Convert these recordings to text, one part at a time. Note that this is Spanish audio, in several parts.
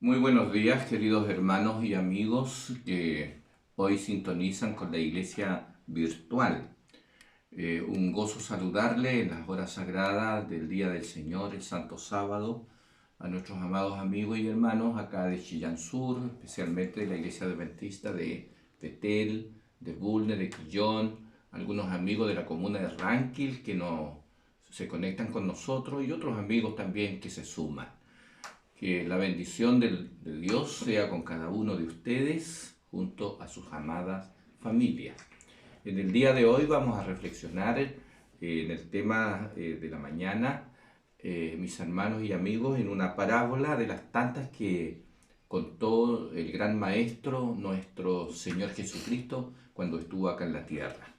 Muy buenos días, queridos hermanos y amigos que hoy sintonizan con la iglesia virtual. Un gozo saludarle en las horas sagradas del Día del Señor, el Santo Sábado, a nuestros amados amigos y hermanos acá de Chillán Sur, especialmente de la iglesia adventista de Betel, de Bulnes, de Quillón, algunos amigos de la comuna de Ranquil que se conectan con nosotros y otros amigos también que se suman. Que la bendición de Dios sea con cada uno de ustedes junto a sus amadas familias. En el día de hoy vamos a reflexionar en el tema de la mañana, mis hermanos y amigos, en una parábola de las tantas que contó el gran maestro, nuestro Señor Jesucristo, cuando estuvo acá en la tierra.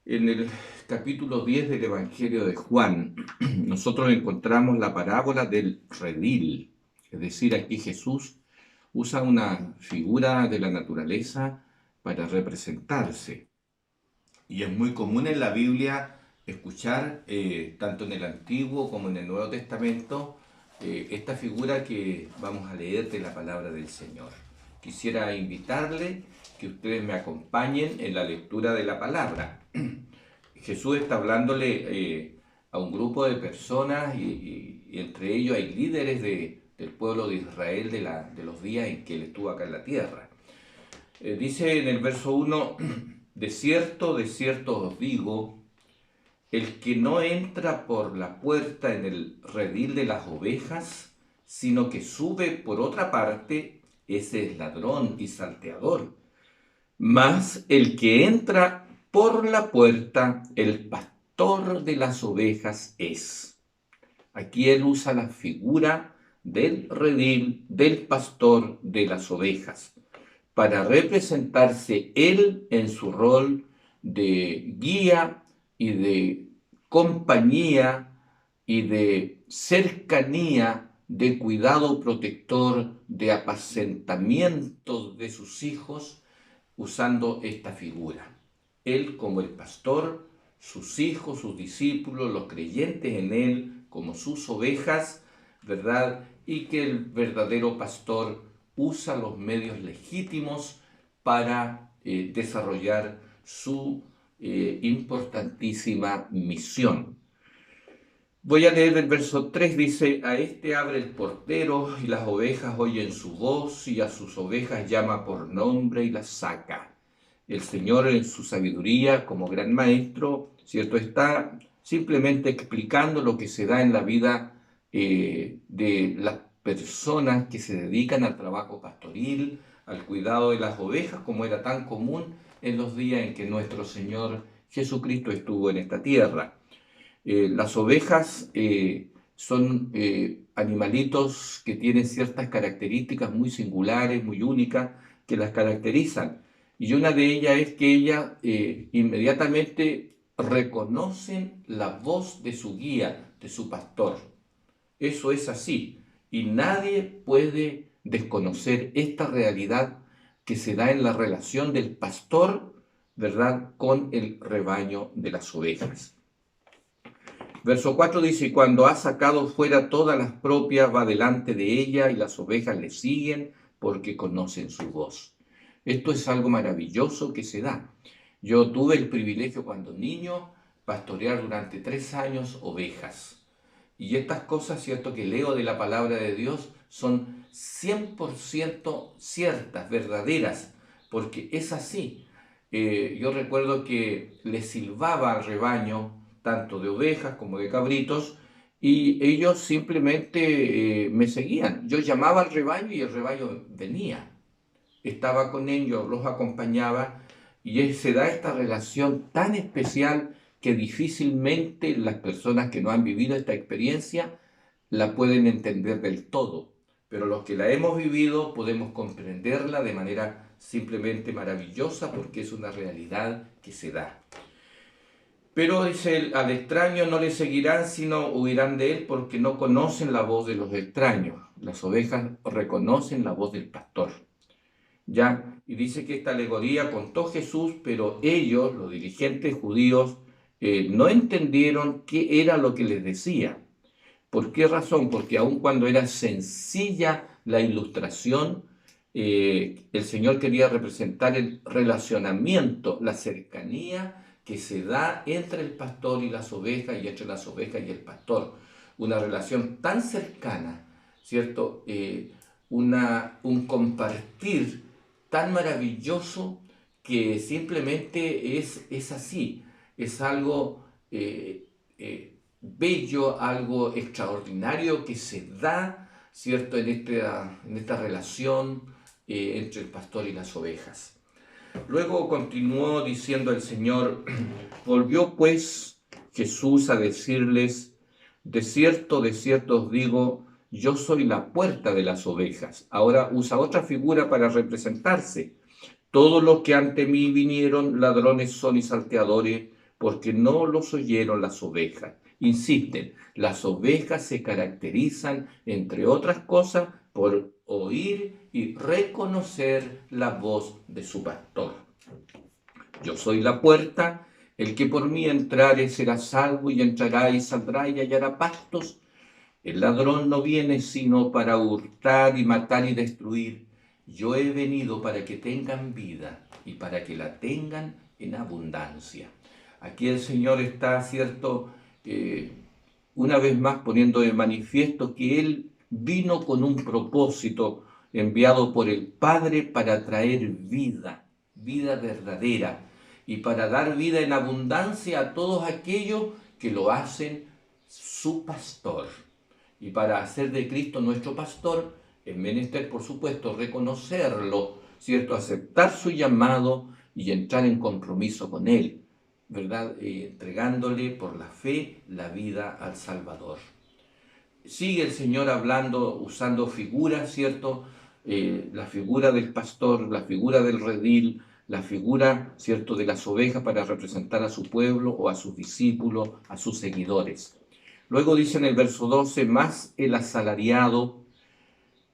En el capítulo 10 del Evangelio de Juan, nosotros encontramos la parábola del redil, es decir, aquí Jesús usa una figura de la naturaleza para representarse. Y es muy común en la Biblia escuchar, tanto en el Antiguo como en el Nuevo Testamento, esta figura que vamos a leer de la palabra del Señor. Quisiera invitarle que ustedes me acompañen en la lectura de la palabra. Jesús está hablándole a un grupo de personas y entre ellos hay líderes del pueblo de Israel de los días en que él estuvo acá en la tierra. Dice en el verso 1, de cierto os digo, el que no entra por la puerta en el redil de las ovejas, sino que sube por otra parte, ese es ladrón y salteador. Mas el que entra por la puerta, el pastor de las ovejas es. Aquí él usa la figura del redil, del pastor de las ovejas, para representarse él en su rol de guía y de compañía y de cercanía, de cuidado protector, de apacentamiento de sus hijos, usando esta figura. Él como el pastor, sus hijos, sus discípulos, los creyentes en él, como sus ovejas, ¿verdad? Y que el verdadero pastor usa los medios legítimos para desarrollar su importantísima misión. Voy a leer el verso 3, dice, a este abre el portero y las ovejas oyen su voz y a sus ovejas llama por nombre y las saca. El Señor en su sabiduría como gran maestro, ¿cierto? Está simplemente explicando lo que se da en la vida de las personas que se dedican al trabajo pastoril, al cuidado de las ovejas, como era tan común en los días en que nuestro Señor Jesucristo estuvo en esta tierra. Las ovejas son animalitos que tienen ciertas características muy singulares, muy únicas, que las caracterizan. Y una de ellas es que ellas inmediatamente reconocen la voz de su guía, de su pastor. Eso es así. Y nadie puede desconocer esta realidad que se da en la relación del pastor, ¿verdad?, con el rebaño de las ovejas. Verso 4 dice, cuando ha sacado fuera todas las propias, va delante de ella y las ovejas le siguen porque conocen su voz. Esto es algo maravilloso que se da. Yo tuve el privilegio cuando niño pastorear durante 3 años ovejas. Y estas cosas, cierto, que leo de la palabra de Dios son 100% ciertas, verdaderas, porque es así. Yo recuerdo que le silbaba al rebaño, tanto de ovejas como de cabritos, y ellos simplemente me seguían. Yo llamaba al rebaño y el rebaño venía. Estaba con ellos, los acompañaba, y se da esta relación tan especial que difícilmente las personas que no han vivido esta experiencia la pueden entender del todo. Pero los que la hemos vivido podemos comprenderla de manera simplemente maravillosa porque es una realidad que se da. Pero dice él, al extraño no le seguirán, sino huirán de él porque no conocen la voz de los extraños. Las ovejas reconocen la voz del pastor. ¿Ya? Y dice que esta alegoría contó Jesús, pero ellos, los dirigentes judíos, no entendieron qué era lo que les decía. ¿Por qué razón? Porque aun cuando era sencilla la ilustración. El Señor quería representar el relacionamiento, la cercanía que se da entre el pastor y las ovejas y entre las ovejas y el pastor. Una relación tan cercana, ¿cierto? Un compartir tan maravilloso que simplemente es así, es algo bello, algo extraordinario que se da, ¿cierto? En esta relación entre el pastor y las ovejas. Luego continuó diciendo el Señor, volvió pues Jesús a decirles, de cierto os digo, yo soy la puerta de las ovejas. Ahora usa otra figura para representarse. Todos los que ante mí vinieron ladrones son y salteadores, porque no los oyeron las ovejas. Insisten, las ovejas se caracterizan, entre otras cosas, por oír y reconocer la voz de su pastor. Yo soy la puerta, el que por mí entrare será salvo y entrará y saldrá y hallará pastos. El ladrón no viene sino para hurtar y matar y destruir. Yo he venido para que tengan vida y para que la tengan en abundancia. Aquí el Señor está, cierto, una vez más poniendo de manifiesto que Él vino con un propósito enviado por el Padre para traer vida, vida verdadera, y para dar vida en abundancia a todos aquellos que lo hacen su pastor. Y para hacer de Cristo nuestro pastor, es menester, por supuesto, reconocerlo, ¿cierto? Aceptar su llamado y entrar en compromiso con Él, ¿verdad? Entregándole por la fe la vida al Salvador. Sigue el Señor hablando, usando figuras, ¿cierto? La figura del pastor, la figura del redil, la figura, ¿cierto?, de las ovejas para representar a su pueblo o a sus discípulos, a sus seguidores. Luego dice en el verso 12, más el asalariado,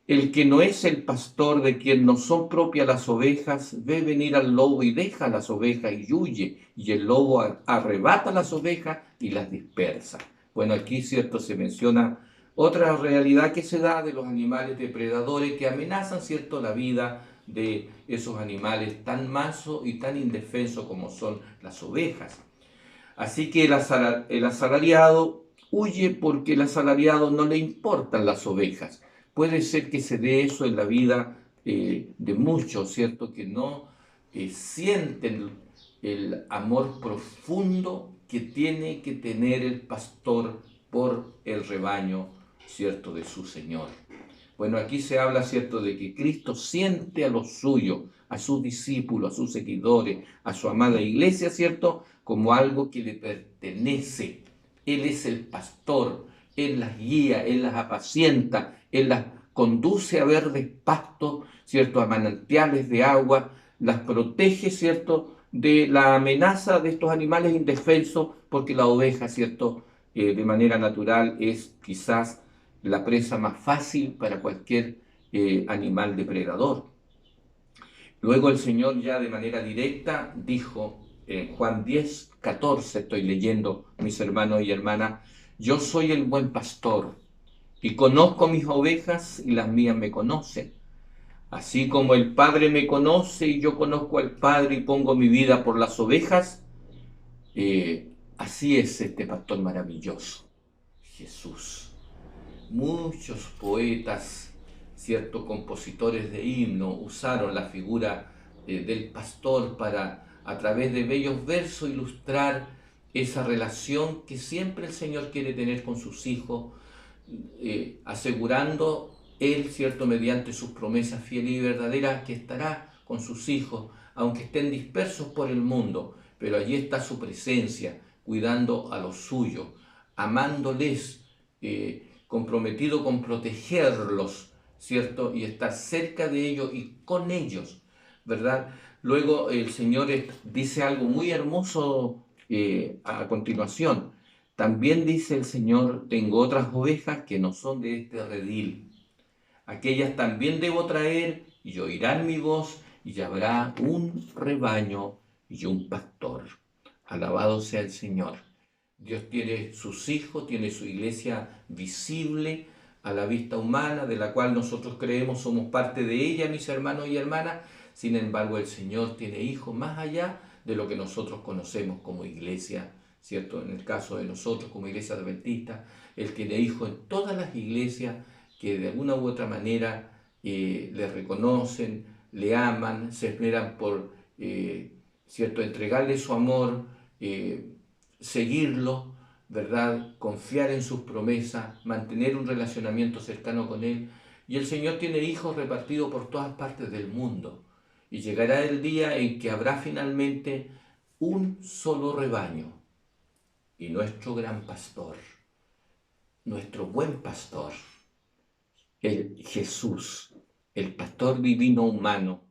el que no es el pastor, de quien no son propias las ovejas, ve venir al lobo y deja las ovejas y huye, y el lobo arrebata las ovejas y las dispersa. Bueno, aquí, cierto, se menciona otra realidad que se da de los animales depredadores que amenazan, cierto, la vida de esos animales tan mansos y tan indefensos como son las ovejas. Así que el asalariado huye porque el asalariado no le importan las ovejas. Puede ser que se dé eso en la vida de muchos, ¿cierto? Que no sienten el amor profundo que tiene que tener el pastor por el rebaño, ¿cierto?, de su Señor. Bueno, aquí se habla, ¿cierto?, de que Cristo siente a los suyos, a sus discípulos, a sus seguidores, a su amada iglesia, ¿cierto?, como algo que le pertenece. Él es el pastor, Él las guía, Él las apacienta, Él las conduce a verdes pastos, ¿cierto?, a manantiales de agua, las protege, ¿cierto?, de la amenaza de estos animales indefensos, porque la oveja, ¿cierto?, de manera natural es quizás la presa más fácil para cualquier animal depredador. Luego el Señor ya de manera directa dijo, Juan 10, 14, estoy leyendo, mis hermanos y hermanas, yo soy el buen pastor y conozco mis ovejas y las mías me conocen. Así como el Padre me conoce y yo conozco al Padre y pongo mi vida por las ovejas, así es este pastor maravilloso, Jesús. Muchos poetas, ciertos compositores de himno usaron la figura del pastor para, a través de bellos versos, ilustrar esa relación que siempre el Señor quiere tener con sus hijos, asegurando Él, cierto, mediante sus promesas fieles y verdaderas, que estará con sus hijos, aunque estén dispersos por el mundo, pero allí está su presencia, cuidando a los suyos, amándoles, comprometido con protegerlos, ¿cierto? Y estar cerca de ellos y con ellos, ¿verdad? Luego el Señor dice algo muy hermoso a continuación. También dice el Señor, tengo otras ovejas que no son de este redil. Aquellas también debo traer y oirán mi voz y habrá un rebaño y un pastor. Alabado sea el Señor. Dios tiene sus hijos, tiene su iglesia visible a la vista humana, de la cual nosotros creemos somos parte de ella, mis hermanos y hermanas. Sin embargo, el Señor tiene hijos más allá de lo que nosotros conocemos como iglesia, ¿cierto? En el caso de nosotros como iglesia adventista, Él tiene hijos en todas las iglesias que de alguna u otra manera le reconocen, le aman, se esmeran por, ¿cierto?, entregarle su amor, seguirlo, ¿verdad?, confiar en sus promesas, mantener un relacionamiento cercano con Él. Y el Señor tiene hijos repartidos por todas partes del mundo. Y llegará el día en que habrá finalmente un solo rebaño. Y nuestro gran pastor, nuestro buen pastor, el Jesús, el pastor divino humano,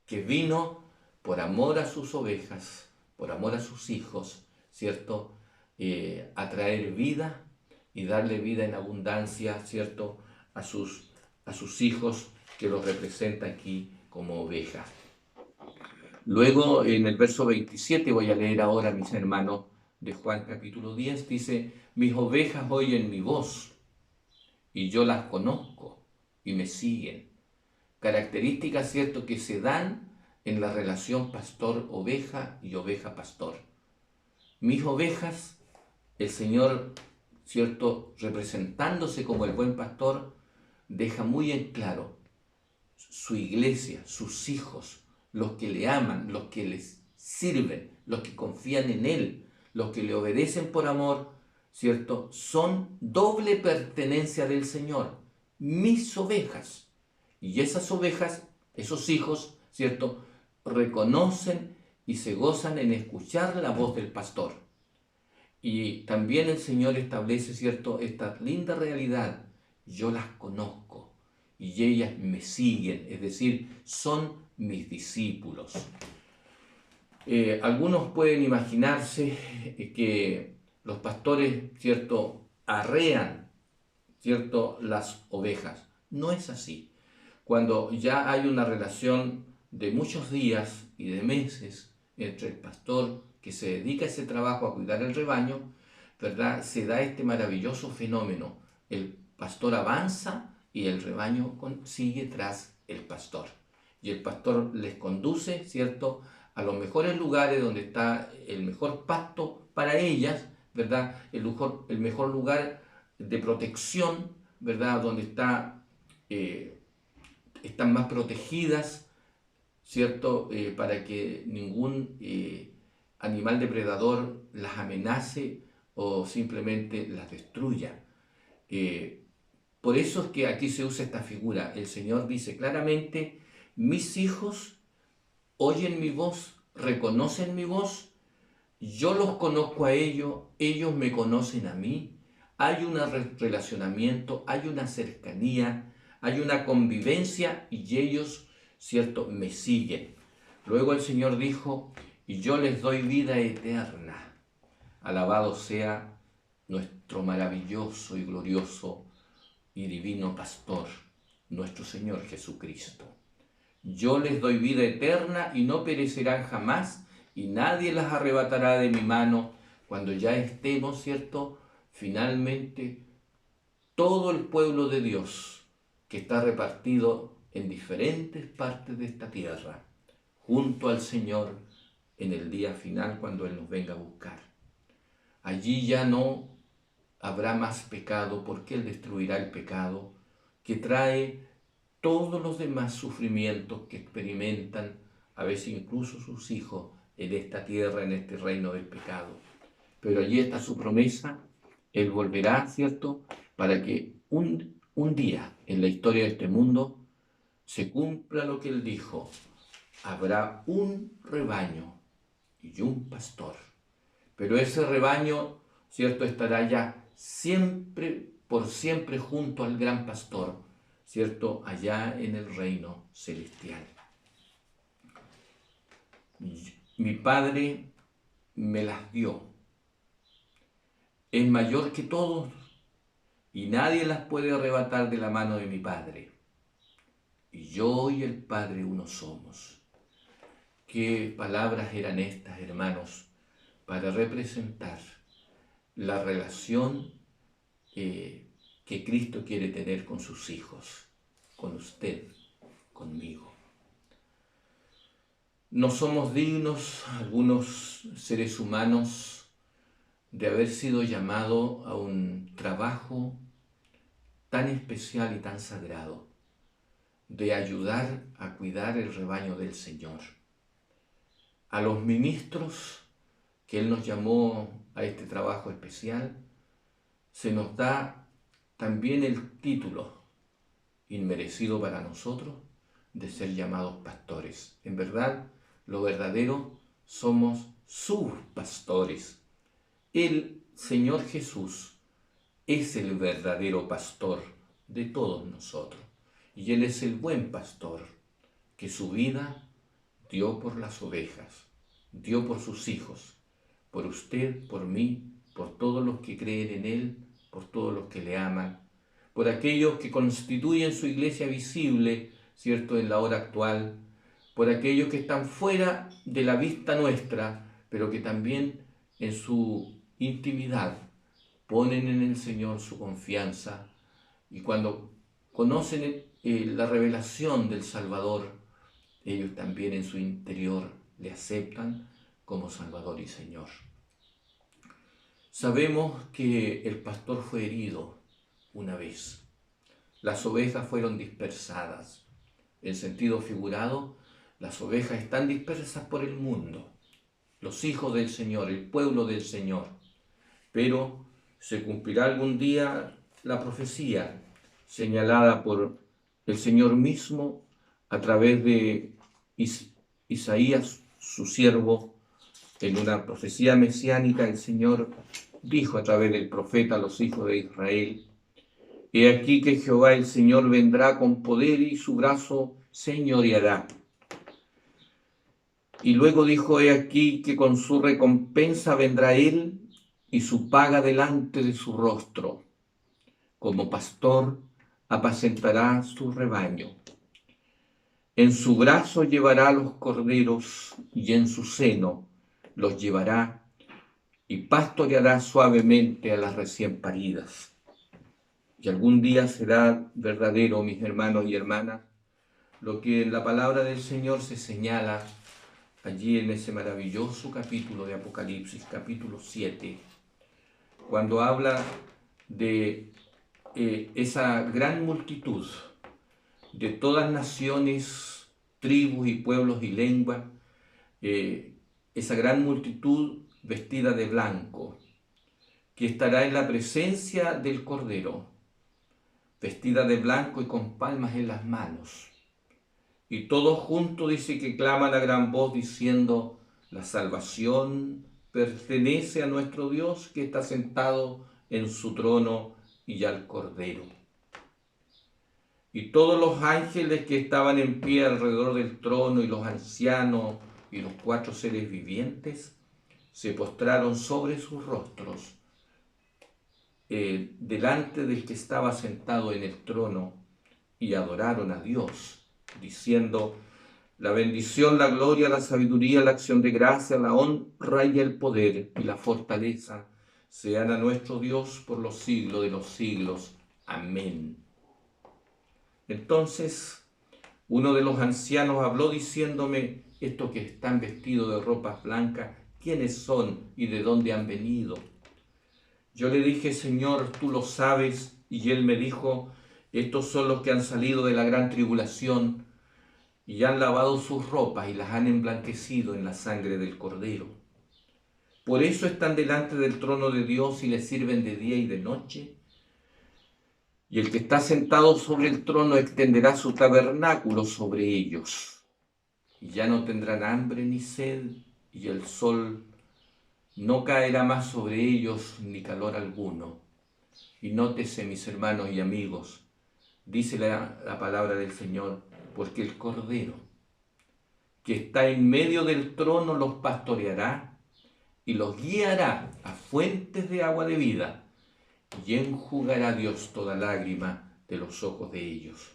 que vino por amor a sus ovejas, por amor a sus hijos, ¿cierto? A traer vida y darle vida en abundancia, ¿cierto? A sus hijos que los representa aquí como ovejas. Luego, en el verso 27, voy a leer ahora, mis hermanos, de Juan capítulo 10, dice: mis ovejas oyen mi voz, y yo las conozco, y me siguen. Características, ¿cierto?, que se dan en la relación pastor-oveja y oveja-pastor. Mis ovejas, el Señor, ¿cierto?, representándose como el buen pastor, deja muy en claro su iglesia, sus hijos, los que le aman, los que les sirven, los que confían en Él, los que le obedecen por amor, ¿cierto?, son doble pertenencia del Señor, mis ovejas. Y esas ovejas, esos hijos, ¿cierto?, reconocen y se gozan en escuchar la voz del pastor. Y también el Señor establece, ¿cierto?, esta linda realidad: yo las conozco y ellas me siguen, es decir, son mis discípulos. Algunos pueden imaginarse que los pastores, ¿cierto?, arrean, ¿cierto?, las ovejas. No es así. Cuando ya hay una relación de muchos días y de meses entre el pastor que se dedica a ese trabajo, a cuidar el rebaño, ¿verdad?, se da este maravilloso fenómeno. El pastor avanza y el rebaño sigue tras el pastor. Y el pastor les conduce, ¿cierto?, a los mejores lugares donde está el mejor pasto para ellas, ¿verdad?, el mejor lugar de protección, ¿verdad?, donde están más protegidas, ¿cierto?, para que ningún animal depredador las amenace o simplemente las destruya. Por eso es que aquí se usa esta figura. El Señor dice claramente: mis hijos oyen mi voz, reconocen mi voz, yo los conozco a ellos, ellos me conocen a mí. Hay un relacionamiento, hay una cercanía, hay una convivencia y ellos, ¿cierto?, me siguen. Luego el Señor dijo: y yo les doy vida eterna. Alabado sea nuestro maravilloso y glorioso y divino pastor, nuestro Señor Jesucristo. Yo les doy vida eterna y no perecerán jamás, y nadie las arrebatará de mi mano. Cuando ya estemos, ¿cierto?, finalmente todo el pueblo de Dios que está repartido en diferentes partes de esta tierra, junto al Señor en el día final cuando Él nos venga a buscar. Allí ya no habrá más pecado, porque Él destruirá el pecado que trae todos los demás sufrimientos que experimentan a veces incluso sus hijos en esta tierra, en este reino del pecado. Pero allí está su promesa. Él volverá, ¿cierto?, para que un día en la historia de este mundo se cumpla lo que Él dijo: habrá un rebaño y un pastor. Pero ese rebaño, ¿cierto?, estará ya siempre, por siempre, junto al gran pastor, ¿cierto?, allá en el reino celestial. Mi Padre me las dio. Es mayor que todos y nadie las puede arrebatar de la mano de mi Padre. Y yo y el Padre uno somos. ¿Qué palabras eran estas, hermanos, para representar la relación que que Cristo quiere tener con sus hijos, con usted, conmigo. No somos dignos, algunos seres humanos, de haber sido llamados a un trabajo tan especial y tan sagrado, de ayudar a cuidar el rebaño del Señor. A los ministros que Él nos llamó a este trabajo especial, se nos da también el título, inmerecido para nosotros, de ser llamados pastores. En verdad, lo verdadero, somos sus pastores. El Señor Jesús es el verdadero pastor de todos nosotros. Y Él es el buen pastor que su vida dio por las ovejas, dio por sus hijos, por usted, por mí, por todos los que creen en Él, por todos los que le aman, por aquellos que constituyen su iglesia visible, ¿cierto?, en la hora actual, por aquellos que están fuera de la vista nuestra, pero que también en su intimidad ponen en el Señor su confianza, y cuando conocen la revelación del Salvador, ellos también en su interior le aceptan como Salvador y Señor. Sabemos que el pastor fue herido una vez. Las ovejas fueron dispersadas. En sentido figurado, las ovejas están dispersas por el mundo, los hijos del Señor, el pueblo del Señor. Pero se cumplirá algún día la profecía señalada por el Señor mismo a través de Isaías, su siervo. En una profecía mesiánica, el Señor dijo a través del profeta a los hijos de Israel: He aquí que Jehová el Señor vendrá con poder y su brazo señoreará. Y luego dijo: He aquí que con su recompensa vendrá él y su paga delante de su rostro. Como pastor apacentará su rebaño. En su brazo llevará los corderos y en su seno los llevará y pastoreará suavemente a las recién paridas. Y algún día será verdadero, mis hermanos y hermanas, lo que en la palabra del Señor se señala allí en ese maravilloso capítulo de Apocalipsis, capítulo 7, cuando habla de esa gran multitud de todas naciones, tribus y pueblos y lenguas, esa gran multitud vestida de blanco, que estará en la presencia del Cordero, vestida de blanco y con palmas en las manos. Y todos juntos dice que claman a gran voz diciendo: la salvación pertenece a nuestro Dios que está sentado en su trono y al Cordero. Y todos los ángeles que estaban en pie alrededor del trono y los ancianos y los 4 seres vivientes se postraron sobre sus rostros delante del que estaba sentado en el trono y adoraron a Dios, diciendo: la bendición, la gloria, la sabiduría, la acción de gracia, la honra y el poder y la fortaleza sean a nuestro Dios por los siglos de los siglos. Amén. Entonces uno de los ancianos habló diciéndome: estos que están vestidos de ropas blancas, ¿quiénes son y de dónde han venido? Yo le dije: Señor, tú lo sabes. Y él me dijo: estos son los que han salido de la gran tribulación y han lavado sus ropas y las han emblanquecido en la sangre del Cordero. Por eso están delante del trono de Dios y le sirven de día y de noche. Y el que está sentado sobre el trono extenderá su tabernáculo sobre ellos. Y ya no tendrán hambre ni sed, y el sol no caerá más sobre ellos ni calor alguno. Y nótese, mis hermanos y amigos, dice la palabra del Señor: porque el Cordero que está en medio del trono los pastoreará y los guiará a fuentes de agua de vida, y enjugará Dios toda lágrima de los ojos de ellos.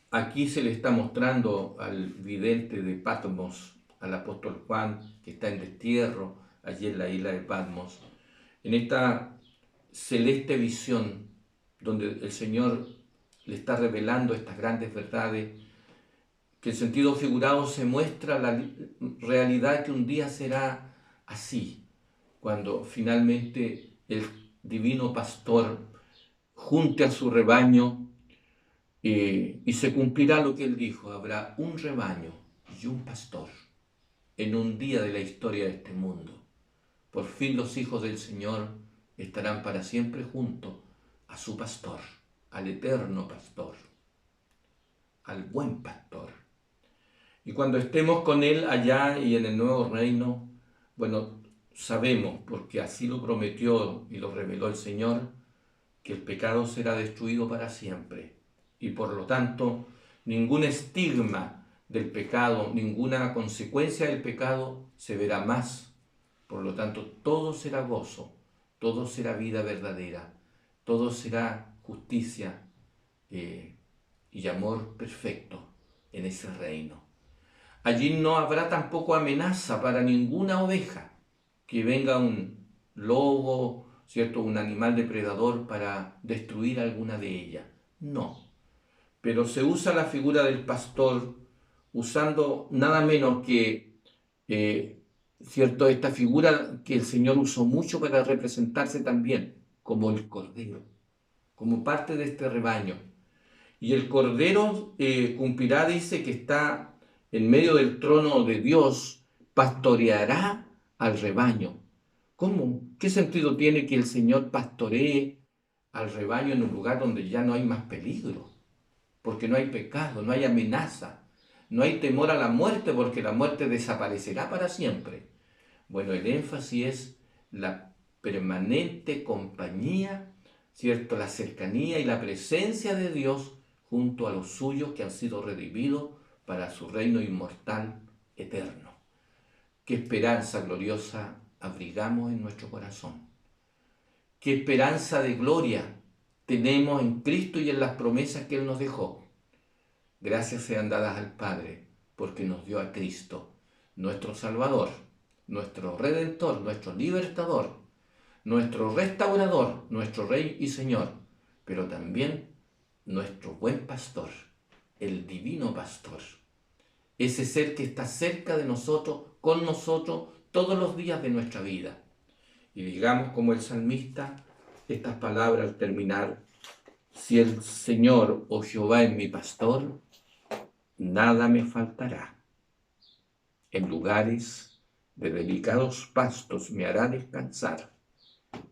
Aquí se le está mostrando al vidente de Patmos, al apóstol Juan, que está en destierro allí en la isla de Patmos, en esta celeste visión donde el Señor le está revelando estas grandes verdades, que en sentido figurado se muestra la realidad que un día será así, cuando finalmente el divino pastor junte a su rebaño y se cumplirá lo que él dijo: habrá un rebaño y un pastor en un día de la historia de este mundo. Por fin los hijos del Señor estarán para siempre junto a su pastor, al eterno pastor, al buen pastor. Y cuando estemos con Él allá y en el nuevo reino, bueno, sabemos, porque así lo prometió y lo reveló el Señor, que el pecado será destruido para siempre. Y por lo tanto, ningún estigma del pecado, ninguna consecuencia del pecado se verá más. Por lo tanto, todo será gozo, todo será vida verdadera, todo será justicia y amor perfecto en ese reino. Allí no habrá tampoco amenaza para ninguna oveja, que venga un lobo, ¿cierto?, un animal depredador para destruir alguna de ellas. No. Pero se usa la figura del pastor usando nada menos que, ¿cierto?, esta figura que el Señor usó mucho para representarse también como el cordero, como parte de este rebaño. Y el cordero cumplirá, dice, que está en medio del trono de Dios, pastoreará al rebaño. ¿Cómo? ¿Qué sentido tiene que el Señor pastoree al rebaño en un lugar donde ya no hay más peligro? Porque no hay pecado, no hay amenaza, no hay temor a la muerte, porque la muerte desaparecerá para siempre. Bueno, el énfasis es la permanente compañía, ¿cierto?, la cercanía y la presencia de Dios junto a los suyos que han sido redimidos para su reino inmortal eterno. Qué esperanza gloriosa abrigamos en nuestro corazón. Qué esperanza de gloria tenemos en Cristo y en las promesas que Él nos dejó. Gracias sean dadas al Padre, porque nos dio a Cristo, nuestro Salvador, nuestro Redentor, nuestro Libertador, nuestro Restaurador, nuestro Rey y Señor, pero también nuestro buen pastor, el divino pastor. Ese ser que está cerca de nosotros, con nosotros, todos los días de nuestra vida. Y digamos como el salmista estas palabras al terminar: si el Señor o Jehová es mi pastor, nada me faltará. En lugares de delicados pastos me hará descansar,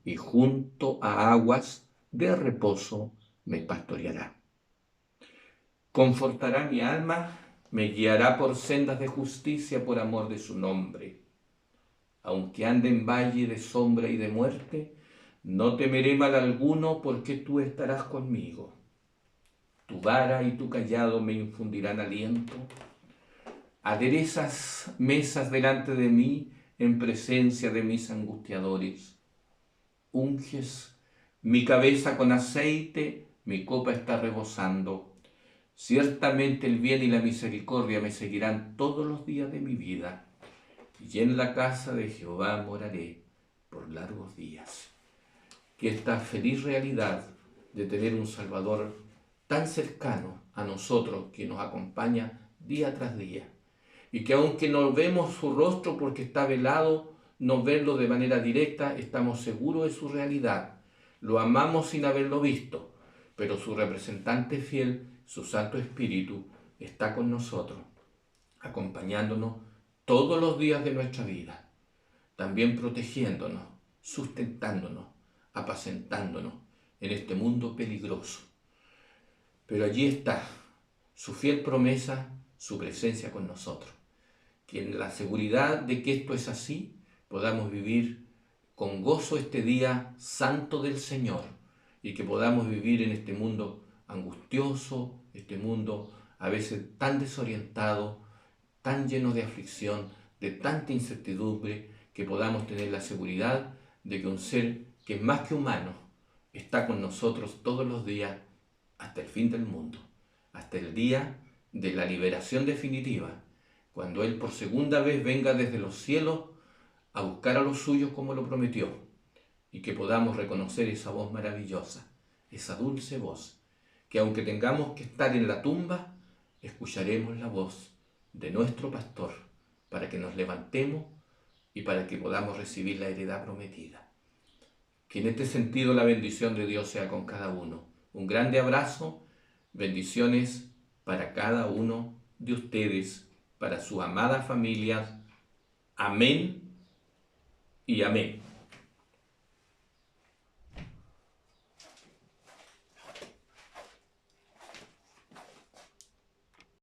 y junto a aguas de reposo me pastoreará. Confortará mi alma, me guiará por sendas de justicia por amor de su nombre. Aunque ande en valle de sombra y de muerte, no temeré mal alguno, porque tú estarás conmigo. Tu vara y tu cayado me infundirán aliento. Aderezas mesas delante de mí en presencia de mis angustiadores. Unges mi cabeza con aceite, mi copa está rebosando. Ciertamente el bien y la misericordia me seguirán todos los días de mi vida, y en la casa de Jehová moraré por largos días. Que esta feliz realidad de tener un Salvador tan cercano a nosotros, que nos acompaña día tras día, y que aunque no vemos su rostro porque está velado, no verlo de manera directa, estamos seguros de su realidad. Lo amamos sin haberlo visto, pero su representante fiel, su Santo Espíritu, está con nosotros, acompañándonos todos los días de nuestra vida, también protegiéndonos, sustentándonos, apacentándonos en este mundo peligroso. Pero allí está su fiel promesa, su presencia con nosotros. Que en la seguridad de que esto es así, podamos vivir con gozo este día santo del Señor, y que podamos vivir en este mundo angustioso, este mundo a veces tan desorientado, tan lleno de aflicción, de tanta incertidumbre, que podamos tener la seguridad de que un ser que es más que humano está con nosotros todos los días hasta el fin del mundo, hasta el día de la liberación definitiva, cuando Él por segunda vez venga desde los cielos a buscar a los suyos como lo prometió, y que podamos reconocer esa voz maravillosa: esa dulce voz, que aunque tengamos que estar en la tumba, escucharemos la voz de nuestro pastor para que nos levantemos y para que podamos recibir la heredad prometida. Que en este sentido la bendición de Dios sea con cada uno. Un grande abrazo, bendiciones para cada uno de ustedes, para su amada familia. Amén y amén.